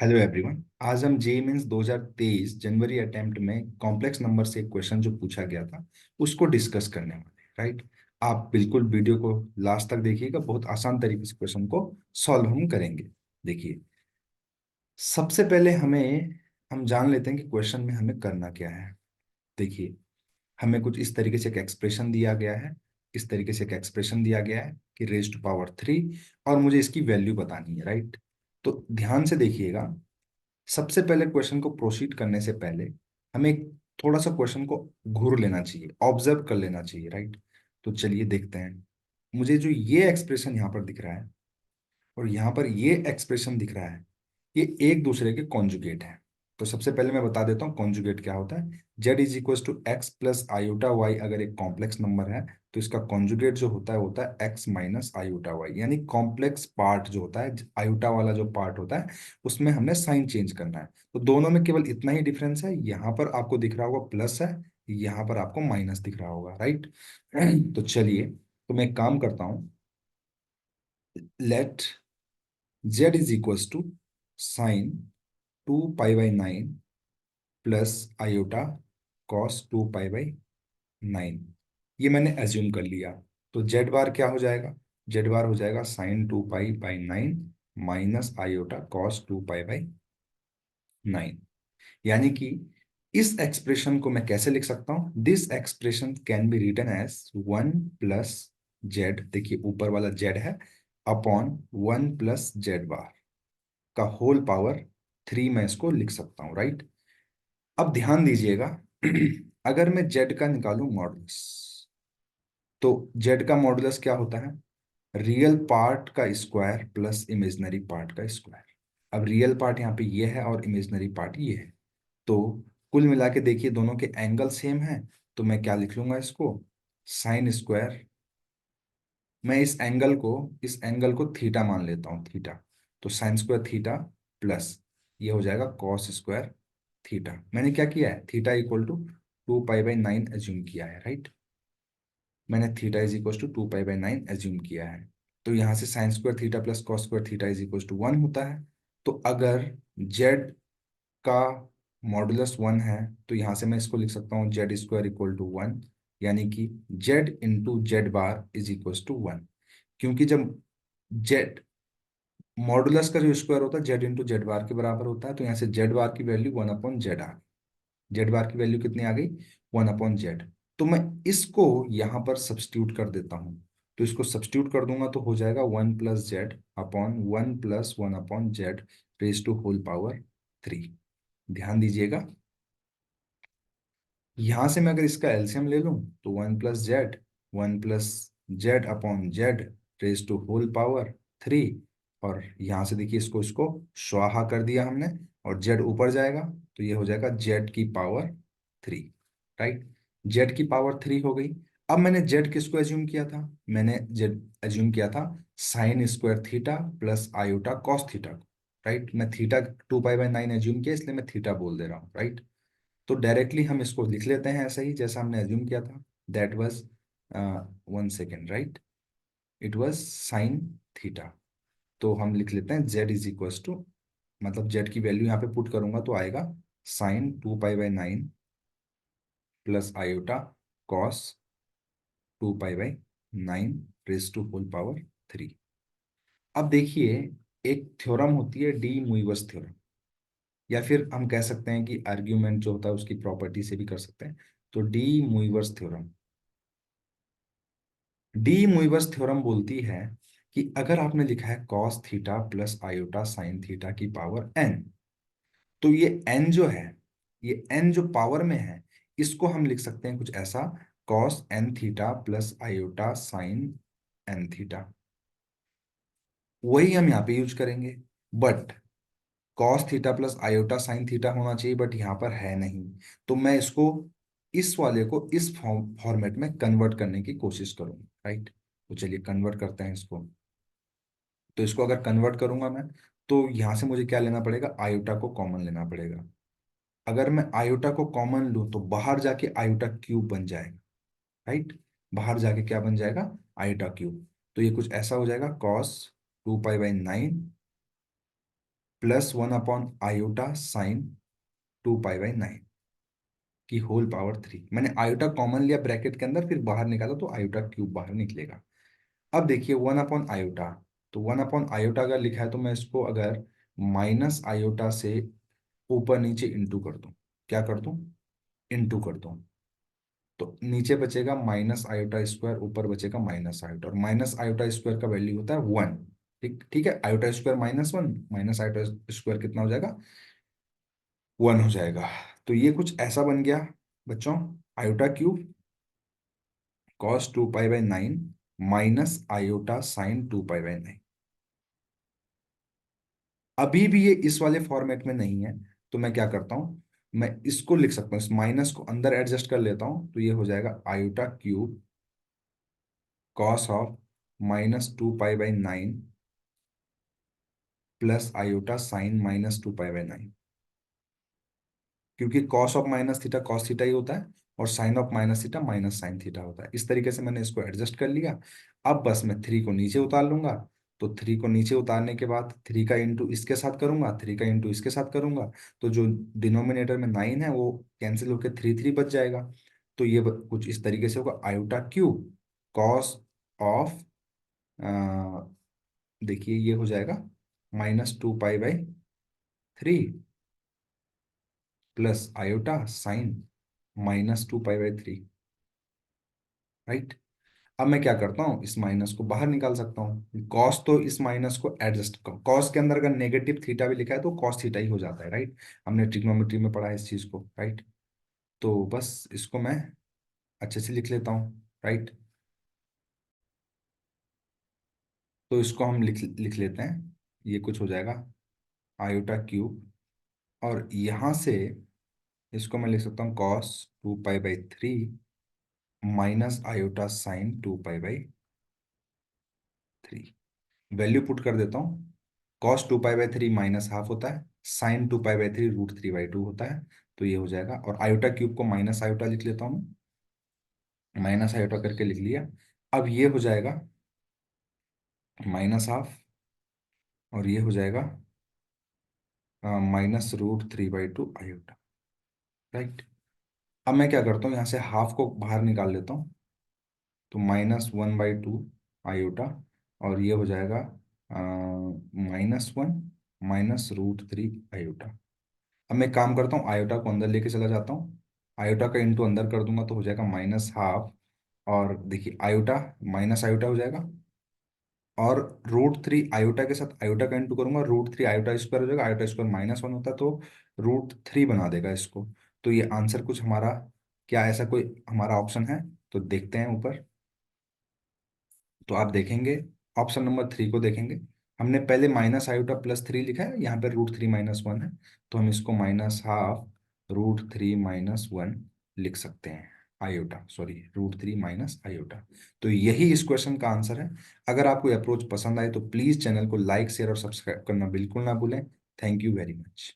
Hello everyone. आज हम JEE mains 2023 जनवरी attempt में कॉम्प्लेक्स नंबर से एक क्वेश्चन जो पूछा गया था उसको डिस्कस करने वाले हैं, राइट। आप बिल्कुल वीडियो को लास्ट तक देखिएगा, बहुत आसान तरीके से क्वेश्चन को सॉल्व हम करेंगे। देखिए, सबसे पहले हम जान लेते हैं कि क्वेश्चन में हमें करना क्या है। देखिए, हमें कुछ इस तरीके से एक एक्सप्रेशन दिया गया है। इस तरीके से एक एक्सप्रेशन दिया गया है कि रेज टू पावर 3, और मुझे इसकी वैल्यू बतानी है, राइट। तो ध्यान से देखिएगा, सबसे पहले क्वेश्चन को प्रोसीड करने से पहले हमें थोड़ा सा क्वेश्चन को घूर लेना चाहिए, ऑब्जर्व कर लेना चाहिए, राइट। तो चलिए देखते हैं। मुझे जो ये एक्सप्रेशन यहाँ पर दिख रहा है और यहाँ पर ये एक्सप्रेशन दिख रहा है, ये एक दूसरे के कॉन्जुगेट हैं। तो सबसे पहले मैं बता देता हूँ कॉन्जुगेट क्या होता है। Z is equal to x plus iota y अगर एक कॉम्प्लेक्स नंबर है तो इसका कॉन्जुगेट जो होता है एक्स माइनस आयोटा वाई, यानी कॉम्प्लेक्स पार्ट जो होता है, आयोटा वाला जो पार्ट होता है उसमें हमने साइन चेंज करना है। तो दोनों में केवल इतना ही डिफरेंस है, यहाँ पर आपको दिख रहा होगा प्लस है, यहाँ पर आपको माइनस दिख रहा होगा, राइट। तो चलिए, तो मैं एक काम करता हूँ। Let z is equal to sine 2 pi by 9 plus iota cos 2 pi by 9, ये मैंने एज्यूम कर लिया। तो जेड बार क्या हो जाएगा? जेड बार हो जाएगा sine 2 pi by 9 minus iota cos 2 pi by 9। यानी कि इस एक्सप्रेशन को मैं कैसे लिख सकता हूं? This expression can be written as 1 plus z, देखिए ऊपर वाला जेड है, अपॉन 1 प्लस जेड बार का होल पावर 3 मैं इसको लिख सकता हूँ, राइट। अब ध्यान दीजिएगा, अगर मैं जेड का निकालूं मॉडुलस, तो जेड का मॉडुलस क्या होता है? रियल पार्ट का स्क्वायर प्लस इमेजिनरी पार्ट का स्क्वायर। अब रियल पार्ट यहाँ पे ये है और इमेजिनरी पार्ट ये है, तो कुल मिला के देखिए दोनों के एंगल सेम है। तो मैं क्या लिख लूंगा इसको? साइन स्क्वायर, मैं इस एंगल को थीटा मान लेता हूँ, थीटा। तो साइन स्क्वायर थीटा प्लस ये हो जाएगा कॉस स्क्वायर थीटा। मैंने क्या किया है? Theta equal to 2 pi by 9 assume किया है, राइट। मैंने theta is equal to 2 pi by 9 assume किया है। तो यहाँ से sine square theta plus cos square theta is equal to 1 होता है। तो अगर जेड का मॉडुलस 1 है तो यहाँ से मैं इसको लिख सकता हूँ जेड स्क्वायर इक्वल टू 1, यानी कि z into z bar is equal to 1। क्योंकि जब जेड मॉडुलस का जो स्क्वायर होता है जेड इंटू जेड बार के बराबर होता है, तो यहाँ से जेड बार की वैल्यू 1 अपॉन जेड आ गई। जेड बार की वैल्यू कितनी आ गई? 1 अपॉन जेड। तो मैं इसको यहाँ पर सब्स्टिट्यूट कर देता हूँ। तो इसको सब्स्टिट्यूट कर दूंगा तो हो जाएगा 1 plus z upon 1 plus 1 upon z raise to whole power 3। ध्यान दीजिएगा, यहां से मैं अगर इसका एलसीएम ले लूं तो 1 plus z raise to whole power 3। और यहां से देखिए इसको इसको स्वाहा कर दिया हमने, और जेड ऊपर जाएगा तो ये हो जाएगा जेड की पावर 3, राइट। जेड की पावर 3 हो गई। अब मैंने जेड किसको एज्यूम किया था? मैंने जेड एज्यूम किया था sign square theta plus iota cos theta को, राइट। मैं थीटा 2 पाई बाई 9 एज्यूम किया, इसलिए मैं थीटा बोल दे रहा हूँ, राइट। तो डायरेक्टली हम इसको लिख लेते हैं ऐसा ही जैसा हमने एज्यूम किया था। That was 1 second, right. It was sine theta. तो हम लिख लेते हैं जेड इज इक्वल टू, मतलब जेड की वैल्यू यहाँ पे पुट करूंगा तो आएगा sine 2 pi by 9 plus iota cos 2 pi by 9 raise to whole power 3। अब देखिए, एक थ्योरम होती है डी मूइवस थ्योरम, या फिर हम कह सकते हैं कि आर्ग्यूमेंट जो होता है उसकी प्रॉपर्टी से भी कर सकते हैं। तो डी मूइवस थ्योरम, डी मूइवस थ्योरम बोलती है कि अगर आपने लिखा है cos theta plus iota sine theta की पावर एन, तो ये एन जो है, ये एन जो पावर में है, इसको हम लिख सकते हैं कुछ ऐसा, cos n theta plus iota sine n theta. वही हम यहाँ पे यूज करेंगे, but cos theta plus iota sine theta होना चाहिए, बट यहाँ पर है नहीं। तो मैं इसको, इस वाले को इस फॉर्मेट में कन्वर्ट करने की कोशिश करूंगा, राइट। तो चलिए कन्वर्ट करते हैं इसको। तो इसको अगर कन्वर्ट करूंगा मैं, तो यहाँ से मुझे क्या लेना पड़ेगा? आयोटा को कॉमन लेना पड़ेगा। अगर मैं आयोटा को कॉमन लूँ तो बाहर जाके आयोटा क्यूब बन जाएगा, राइट। बाहर जाके क्या बन जाएगा? Iota cube. तो ये कुछ ऐसा हो जाएगा, कॉस 2 पाई बाई 9 प्लस 1/आयोटा sin 2π/9 की होल पावर 3। मैंने आयोटा कॉमन लिया ब्रैकेट के अंदर, फिर बाहर निकाला तो आयोटा क्यूब बाहर निकलेगा। अब देखिए 1/आयोटा, तो 1/आयोटा अगर लिखा है तो मैं इसको अगर माइनस आयोटा से ऊपर नीचे इंटू कर दूं, क्या कर दूं, इंटू कर दूं, तो नीचे बचेगा माइनस आयोटा स्क्वायर, ऊपर बचेगा माइनस आयोटा, और माइनस आयोटा स्क्वायर का वैल्यू होता है 1। ठीक ठीक है, iota square -1 minus iota square कितना हो जाएगा, 1 हो जाएगा। तो ये कुछ ऐसा बन गया बच्चों, iota cube cos 2π/9 minus iota sin 2π/9। अभी भी ये इस वाले फॉर्मेट में नहीं है, तो मैं क्या करता हूं, मैं इसको लिख सकता हूँ, इस माइनस को अंदर एडजस्ट कर लेता हूं, तो ये हो जाएगा iota cube cos of -2π/9 plus iota sine -2π/9, क्योंकि cos of minus theta cos theta ही होता है, और sine of minus theta minus sine theta होता है। इस तरीके से मैंने इसको एडजस्ट कर लिया। अब बस मैं 3 को नीचे उतार लूंगा, तो 3 को नीचे उतारने के बाद 3 का इंटू इसके साथ करूंगा, 3 का इंटू इसके साथ करूंगा, तो जो डिनोमिनेटर में 9 है वो कैंसिल होकर 3 बच जाएगा। तो ये कुछ इस तरीके से होगा, आयोटा क्यूब कॉस ऑफ, देखिए ये हो जाएगा -2π/3 प्लस आयोटा साइन -2π/3, राइट। अब मैं क्या करता हूँ, इस माइनस को बाहर निकाल सकता हूँ, कॉस तो इस माइनस को एडजस्ट, कॉस के अंदर अगर नेगेटिव थीटा भी लिखा है तो कॉस थीटा ही हो जाता है, राइट। हमने ट्रिग्नोमेट्री में पढ़ा है इस चीज को, राइट। तो बस इसको मैं अच्छे से लिख लेता हूँ, राइट। तो इसको हम लिख लिख लेते हैं, ये कुछ हो जाएगा आयोटा क्यूब, और यहाँ से इसको मैं लिख सकता हूँ cos 2π/3 minus iota sin 2π/3। Value put कर देता हूँ, cos 2π/3 -½ होता है, sin 2π/3 √3/2 होता है, तो ये हो जाएगा। और आयोटा क्यूब को माइनस आयोटा लिख लेता हूँ, माइनस आयोटा करके लिख लिया। अब ये हो जाएगा -½ और ये हो जाएगा -√3/2 आयोटा, राइट। अब मैं क्या करता हूँ, यहाँ से हाफ को बाहर निकाल लेता हूँ, तो -1/2 आयोटा, और ये हो जाएगा -1 -√3 आयोटा। अब मैं काम करता हूँ, आयोटा को अंदर लेके चला जाता हूँ, आयोटा का इंटू अंदर कर दूंगा तो हो जाएगा -½ और देखिए आयोटा माइनस आयोटा हो जाएगा, और √3 आयोटा के साथ आयोटा का इंटू करूंगा, √3 आयोटा स्क्वायर हो जाएगा, आयोटा स्क्वायर -1 होता है तो √3 बना देगा इसको। तो ये आंसर कुछ हमारा, क्या ऐसा कोई हमारा ऑप्शन है, तो देखते हैं ऊपर। तो आप देखेंगे ऑप्शन नंबर 3 को देखेंगे, हमने पहले -आयोटा +3 लिखा है, यहाँ पे √3 -1 है, तो हम इसको -½ √3 - 1 लिख सकते हैं, आयोटा सॉरी √3 - आयोटा। तो यही इस क्वेश्चन का आंसर है। अगर आपको अप्रोच पसंद आए तो प्लीज चैनल को लाइक शेयर और सब्सक्राइब करना बिल्कुल ना भूलें। Thank you very much.